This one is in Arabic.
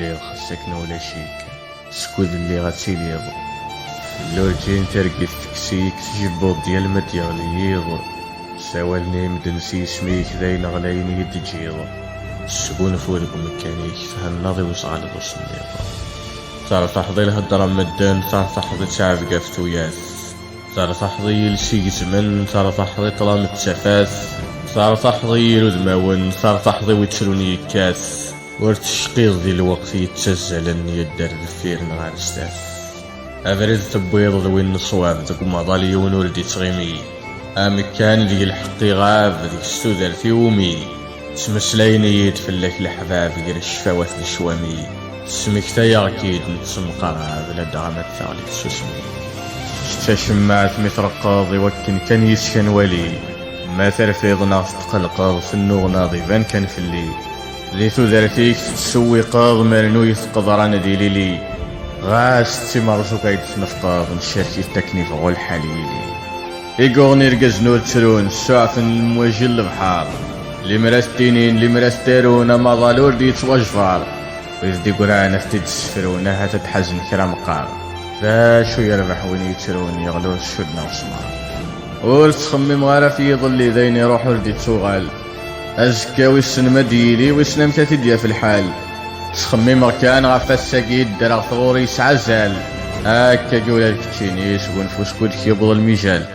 اللي خاصك ولا شيك سكود اللي غتيليض اللورجين ترقي تكسيك تجيبو ديال المدياليض سوالني مدنسي سميك داين غلاين يدجيض السكون فولكم مكانيك فهناضي وصعد وصنديض صار تحضي الهضرة مدن صار تحضي تعب قافتو ياس صار تحضي لشي زمن صار تحضي طلام التفاس صار تحضي لدماون صار تحضي ويتشروني كاس ورتشقيض دي الوقت يتسجل يدار بفير نغار ستاس افريز تبويض ذوين الصواب ذوك مضاليون ولدي تغيمي امكان ديك الحقي غاب ديك السودر في ومي تمسلايني يتفلك الحباب غير الشفاوات الشوامي سمك تايا اكيد نتسمقرها بلا دعمة ثالي تسوسمي شتا شمعت مثل قاضي وكن كان يسكن ولي ما ترفيض ناس تقلقاض في النوغ ناضي بان كان في اللي ليتو ذرتيك تسوي قاض مرنو يثقض رانا ديلي لي غاس تمرسو كايد نفقاض نشاركي التكنيف غول حليلي إيقوغني رقز نور ترون السعف المواجه البحار اللي مراستينين اللي مراستيرونا ما ظالور دي توجفار ويزدي قرانا تتسفرونا هاتا تحزن كرام قار لا شو يربح وين يترون يغلو شدنا وسمار ورتخمم غارة في ظلي ذين يروحو لدي توغال أزكا ويسن مديلي ويسن مكاتديا في الحال تخمم كان غفا الساقيد درغ ثغوري سعزال هاكا جولا الكتشينيس ونفوس كود كيبض المجال